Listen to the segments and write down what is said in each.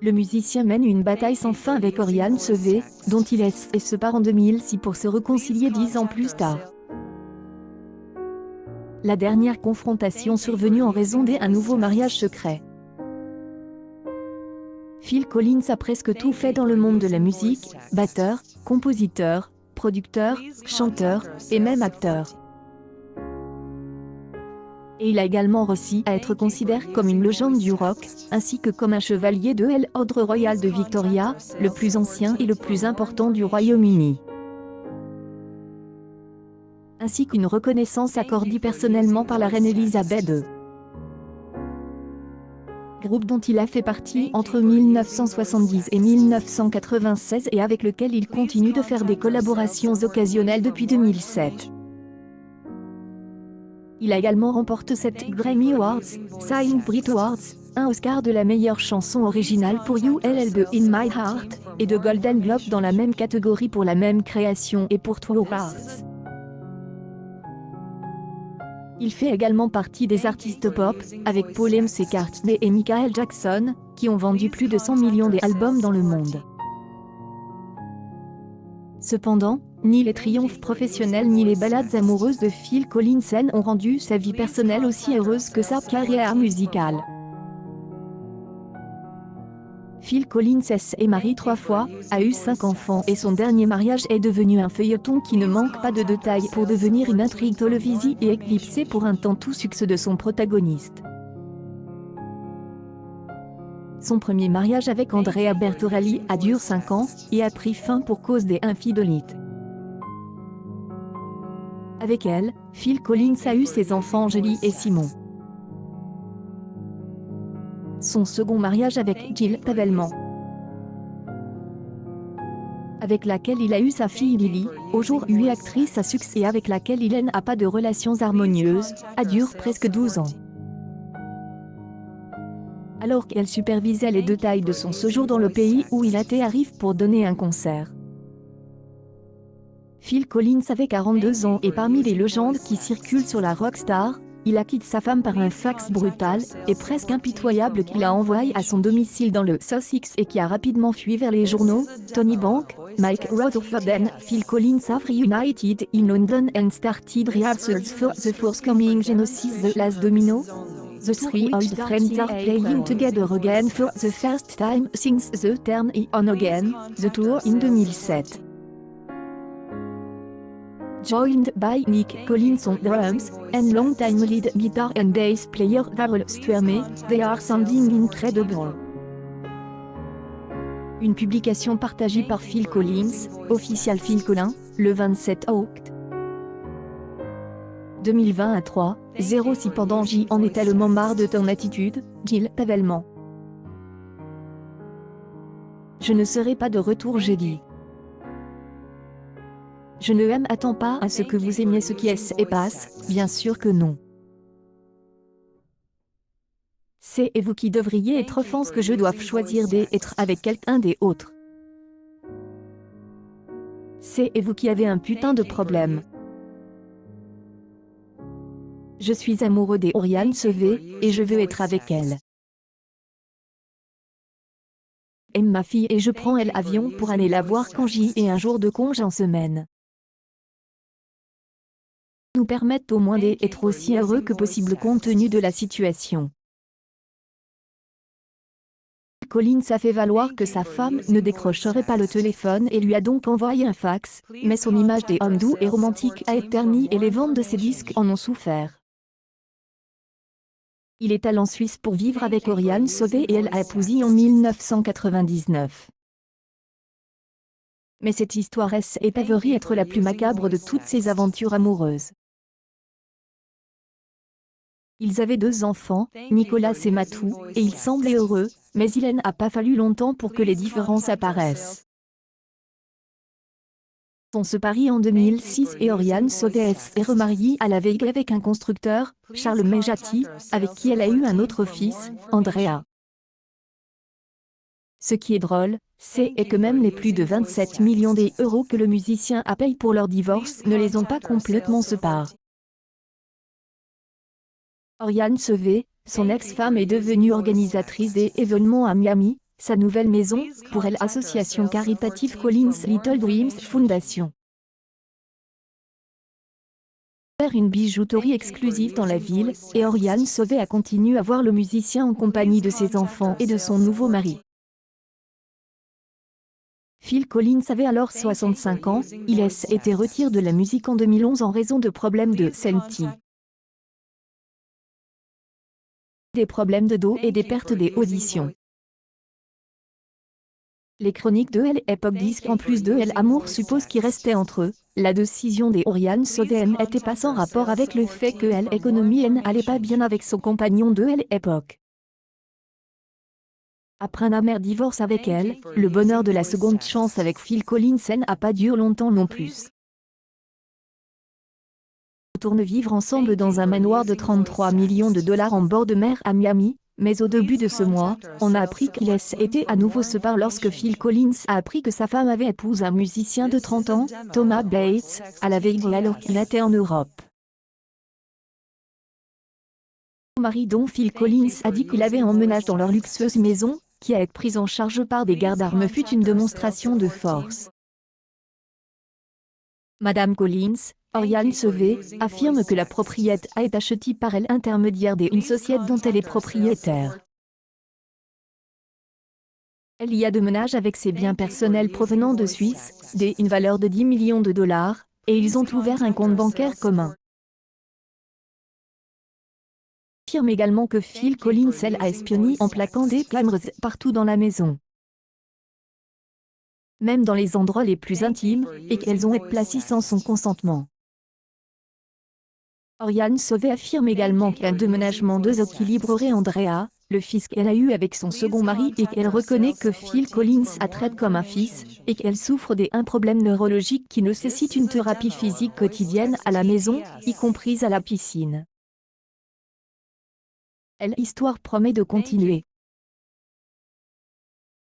Le musicien mène une bataille sans fin avec Oriane Sevé, dont il est et se part en 2006 pour se réconcilier 10 ans plus tard. La dernière confrontation survenue en raison d'un nouveau mariage secret. Phil Collins a presque tout fait dans le monde de la musique, batteur, compositeur, producteur, chanteur, et même acteur. Et il a également réussi à être considéré comme une légende du rock, ainsi que comme un chevalier de l'Ordre royal de Victoria, le plus ancien et le plus important du Royaume-Uni. Ainsi qu'une reconnaissance accordée personnellement par la reine Elisabeth II. Groupe dont il a fait partie entre 1970 et 1996 et avec lequel il continue de faire des collaborations occasionnelles depuis 2007. Il a également remporté 7 Grammy Awards, 5 Brit Awards, un Oscar de la meilleure chanson originale pour You LL de In My Heart, et de Golden Globe dans la même catégorie pour la même création et pour Two Hearts. Il fait également partie des artistes pop, avec Paul McCartney et Michael Jackson, qui ont vendu plus de 100 millions d'albums dans le monde. Cependant, ni les triomphes professionnels ni les ballades amoureuses de Phil Collins ont rendu sa vie personnelle aussi heureuse que sa carrière musicale. Phil Collins est marié 3 fois, a eu 5 enfants et son dernier mariage est devenu un feuilleton qui ne manque pas de détails pour devenir une intrigue télévisée et éclipser pour un temps tout succès de son protagoniste. Son premier mariage avec Andrea Bertorelli a duré 5 ans, et a pris fin pour cause des infidélités. Avec elle, Phil Collins a eu ses enfants Julie et Simon. Son second mariage avec Jill Pavelman, avec laquelle il a eu sa fille Lily, aujourd'hui actrice à succès avec laquelle il n'a pas de relations harmonieuses, a duré presque 12 ans. Alors qu'elle supervisait les détails de son séjour dans le pays où il arrive pour donner un concert. Phil Collins avait 42 ans et parmi les légendes qui circulent sur la rockstar, il a quitté sa femme par un fax brutal et presque impitoyable qu'il a envoyé à son domicile dans le Sussex et qui a rapidement fui vers les journaux. Tony Bank, Mike Rutherford and Phil Collins have reunited in London and started rehearsals for the forthcoming Genesis The Last Domino. The three old friends are playing together again for the first time since the Turn It On Again, the tour in 2007. Joined by Nick Collins on drums, and longtime lead guitar and bass player Darrell Stwerne, they are sounding incredible. Une publication partagée par Phil Collins, official Phil Collins, le 27 août 2020 à 3:0 Cependant j'y en ai tellement marre de ton attitude, Jill Pavelman. Je ne serai pas de retour jeudi. Je ne m'attends pas à ce que vous aimiez ce qui est et passe, bien sûr que non. C'est vous qui devriez être offense que je doive choisir d'être avec quelqu'un d'autre. C'est vous qui avez un putain de problème. Je suis amoureux d'Oriane Sevé, et je veux être avec elle. Aime ma fille et je prends l'avion pour aller la voir quand j'y ai un jour de congé en semaine. Nous permettent au moins d'être aussi heureux que possible compte tenu de la situation. Collins a fait valoir que sa femme ne décrocherait pas le téléphone et lui a donc envoyé un fax, mais son image des hommes doux et romantiques a été ternie et les ventes de ses disques en ont souffert. Il est allé en Suisse pour vivre avec Oriane Sevé et elle a épousé en 1999. Mais cette histoire est avérée être la plus macabre de toutes ses aventures amoureuses. Ils avaient 2 enfants, Nicolas et Matou, et ils semblaient heureux, mais il n'a pas fallu longtemps pour que les différences apparaissent. On se marie en 2006 et Oriane Sevé est remariée à la veille avec un constructeur, Charles Mejati, avec qui elle a eu un autre fils, Andrea. Ce qui est drôle, c'est que même les plus de 27 millions d'euros que le musicien a payé pour leur divorce ne les ont pas complètement séparés. Oriane Sevé, son ex-femme est devenue organisatrice d'événements à Miami, sa nouvelle maison, pour elle association caritative Collins Little Dreams Foundation. Faire une bijouterie exclusive dans la ville, et Oriane Sauvé a continué à voir le musicien en compagnie de ses enfants et de son nouveau mari. Phil Collins avait alors 65 ans, il a été retiré de la musique en 2011 en raison de problèmes de santé. Des problèmes de dos et des pertes des auditions. Les chroniques de L'Époque disent qu'en plus de l'amour suppose qui restait entre eux, la décision des Oriane Sauvé n'était pas sans rapport avec le fait que l'économie n'allait pas bien avec son compagnon de L'Époque. Après un amer divorce avec elle, le bonheur de la seconde chance avec Phil Collins n'a pas duré longtemps non plus. Ils retournent vivre ensemble dans un manoir de 33 millions de dollars en bord de mer à Miami, mais au début de ce mois, on a appris qu'il était à nouveau séparé lorsque Phil Collins a appris que sa femme avait épousé un musicien de 30 ans, Thomas Bates, à la veille alors qu'il était en Europe. Son mari dont Phil Collins a dit qu'il avait emménagé dans leur luxueuse maison, qui a été prise en charge par des gardes armés fut une démonstration de force. Madame Collins, Oriane Sauvé, affirme que la propriété a été achetée par elle intermédiaire d'une société dont elle est propriétaire. Elle y a de ménage avec ses biens personnels provenant de Suisse, d'une valeur de 10 millions de dollars, et ils ont ouvert un compte bancaire commun. Elle affirme également que Phil Collins a espionné en plaquant des caméras partout dans la maison, même dans les endroits les plus intimes, et qu'elles ont été placées sans son consentement. Oriane Sauvé affirme également qu'un déménagement déséquilibrerait Andrea, le fils qu'elle a eu avec son second mari et qu'elle reconnaît que Phil Collins la traite comme un fils, et qu'elle souffre d'un problème neurologique qui nécessite une thérapie physique quotidienne à la maison, y compris à la piscine. L'histoire promet de continuer.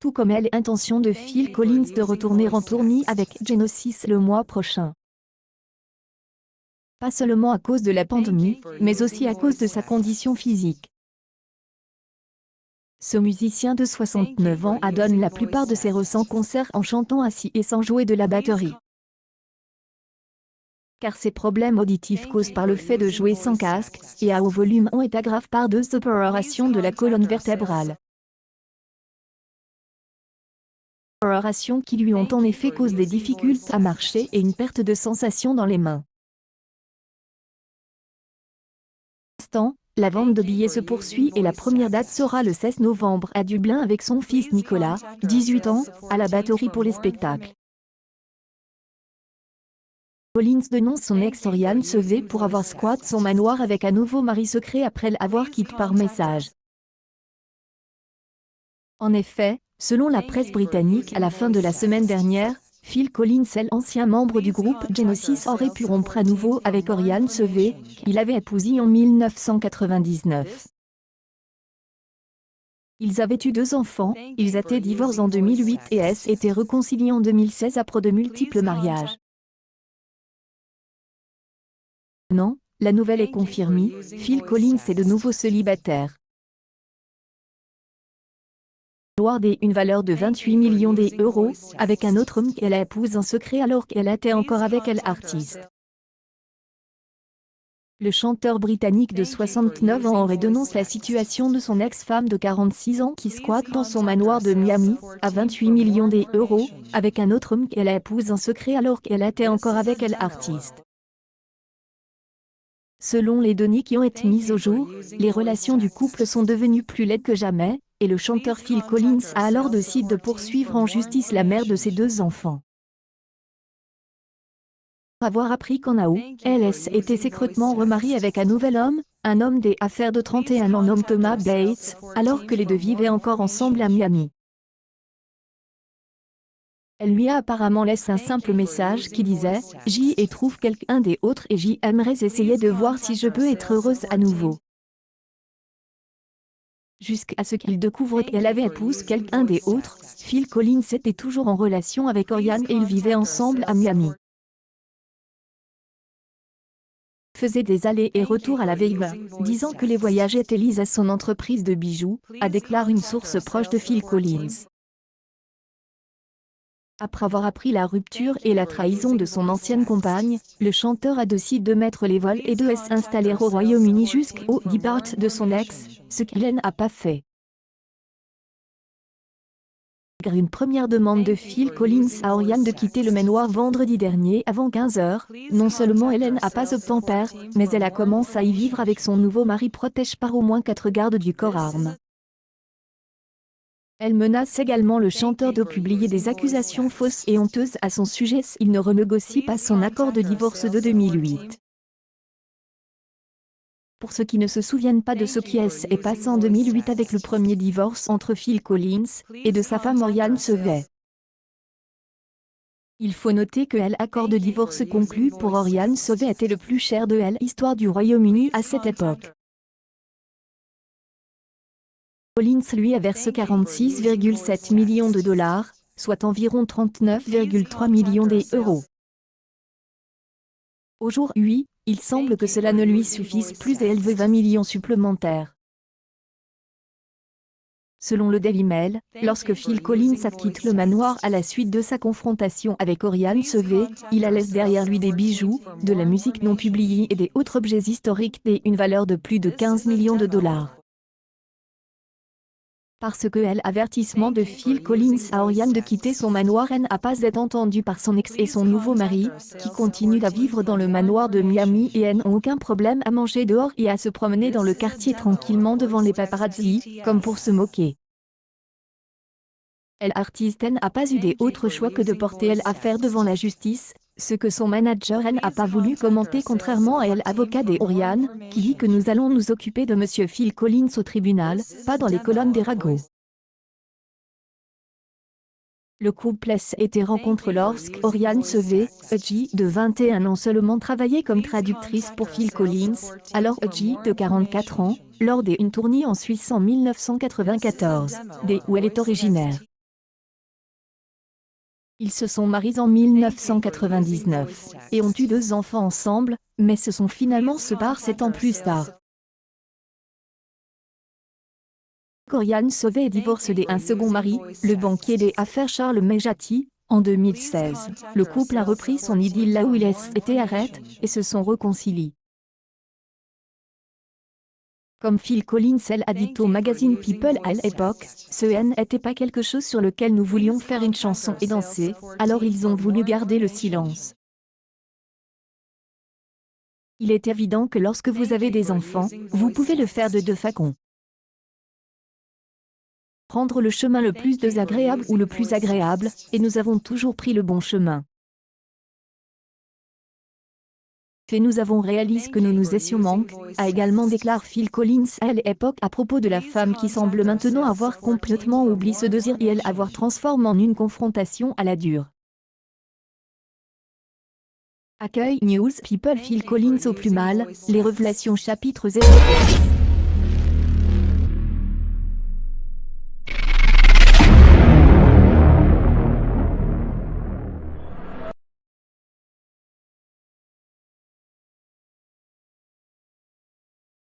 Tout comme l'intention de Phil Collins de retourner en tournée avec Genesis le mois prochain. Pas seulement à cause de la pandémie, mais aussi à cause de sa condition physique. Ce musicien de 69 ans donne la plupart de ses récents concerts en chantant assis et sans jouer de la batterie. Car ses problèmes auditifs causés par le fait de jouer sans casque et à haut volume ont été aggravés par deux opérations de la colonne vertébrale. Opérations qui lui ont en effet causé des difficultés à marcher et une perte de sensation dans les mains. La vente de billets se poursuit et la première date sera le 16 novembre à Dublin avec son fils Nicolas, 18 ans, à la batterie pour les spectacles. Collins dénonce son ex Oriane Sauvé pour avoir squatté son manoir avec un nouveau mari secret après l'avoir quitté par message. En effet, selon la presse britannique à la fin de la semaine dernière, Phil Collins, ancien membre du groupe Genesis, aurait pu rompre à nouveau avec Oriane Sauvé, qu'il avait épousée en 1999. Ils avaient eu 2 enfants, ils étaient divorcés en 2008 et étaient réconciliés en 2016 après de multiples mariages. Non, la nouvelle est confirmée, Phil Collins est de nouveau célibataire. Une valeur de 28 millions d'euros, avec un autre homme qu'elle a épousé en secret alors qu'elle était encore avec l'artiste. Le chanteur britannique de 69 ans aurait dénoncé la situation de son ex-femme de 46 ans qui squatte dans son manoir de Miami, à 28 millions d'euros, avec un autre homme qu'elle a épousé en secret alors qu'elle était encore avec l'artiste. Selon les données qui ont été mises au jour, les relations du couple sont devenues plus laides que jamais, et le chanteur Phil Collins a alors décidé de poursuivre en justice la mère de ses 2 enfants. Avoir appris qu'en août, elle était secrètement remariée avec un nouvel homme, un homme des affaires de 31 ans nommé Thomas Bates, alors que les deux vivaient encore ensemble à Miami. Elle lui a apparemment laissé un simple message qui disait « J'y trouve quelqu'un d'autre et j'y aimerais essayer de voir si je peux être heureuse à nouveau ». Jusqu'à ce qu'il découvre qu'elle avait épousé quelqu'un d'autre, Phil Collins était toujours en relation avec Oriane et ils vivaient ensemble à Miami. faisait des allers et retours à la Vega, disant que les voyages étaient liés à son entreprise de bijoux, a déclaré une source proche de Phil Collins. Après avoir appris la rupture et la trahison de son ancienne compagne, le chanteur a décidé de mettre les voiles et de s'installer au Royaume-Uni jusqu'au départ de son ex, ce qu'Hélène n'a pas fait. Malgré une première demande de Phil Collins à Oriane de quitter le manoir vendredi dernier avant 15 h, non seulement Hélène n'a pas obtempère, mais elle a commencé à y vivre avec son nouveau mari protégé par au moins 4 gardes du corps armes. Elle menace également le chanteur de publier des accusations fausses et honteuses à son sujet s'il ne renégocie pas son accord de divorce de 2008. Pour ceux qui ne se souviennent pas de ce qui s'est passé en 2008 avec le premier divorce entre Phil Collins et de sa femme Oriane Sevet. Il faut noter que l'accord de divorce conclu pour Oriane Sevet était le plus cher de l'histoire du Royaume-Uni à cette époque. Collins lui a versé 46,7 millions de dollars, soit environ 39,3 millions d'euros. Aujourd'hui, il semble que cela ne lui suffise plus et elle veut 20 millions supplémentaires. Selon le Daily Mail, lorsque Phil Collins quitte le manoir à la suite de sa confrontation avec Oriane Sevet, il laisse derrière lui des bijoux, de la musique non publiée et des autres objets historiques d'une valeur de plus de 15 millions de dollars. Parce que l'avertissement de Phil Collins à Oriane de quitter son manoir n'a pas été entendu par son ex et son nouveau mari, qui continuent à vivre dans le manoir de Miami et n'ont aucun problème à manger dehors et à se promener dans le quartier tranquillement devant les paparazzi, comme pour se moquer. L'artiste n'a pas eu d'autre choix que de porter l'affaire devant la justice, ce que son manager n'a pas voulu commenter contrairement à l'avocat d'Oriane, qui dit que nous allons nous occuper de Monsieur Phil Collins au tribunal, pas dans les colonnes des ragots. Le couple a été rencontré lorsque Oriane Sevet, âgée de 21 ans seulement travaillait comme traductrice pour Phil Collins, alors âgée de 44 ans, lors d'une tournée en Suisse en 1994, d'où elle est originaire. Ils se sont mariés en 1999 et ont eu 2 enfants ensemble, mais se sont finalement séparés 7 ans plus tard. Oriane Sevet est divorcée d'un second mari, le banquier des affaires Charles Mejati, en 2016. Le couple a repris son idylle là où il était arrêté, et se sont réconciliés. Comme Phil Collins a dit au magazine People à l'époque, ce n'était pas quelque chose sur lequel nous voulions faire une chanson et danser, alors ils ont voulu garder le silence. Il est évident que lorsque vous avez des enfants, vous pouvez le faire de 2 façons. Prendre le chemin le plus désagréable ou le plus agréable, et nous avons toujours pris le bon chemin. Et nous avons réalisé que nous étions manqués, a également déclaré Phil Collins à l'époque à propos de la femme qui semble maintenant avoir complètement oublié ce désir et avoir transformé en une confrontation à la dure. Accueil News People Phil Collins au plus mal, les révélations chapitre 0.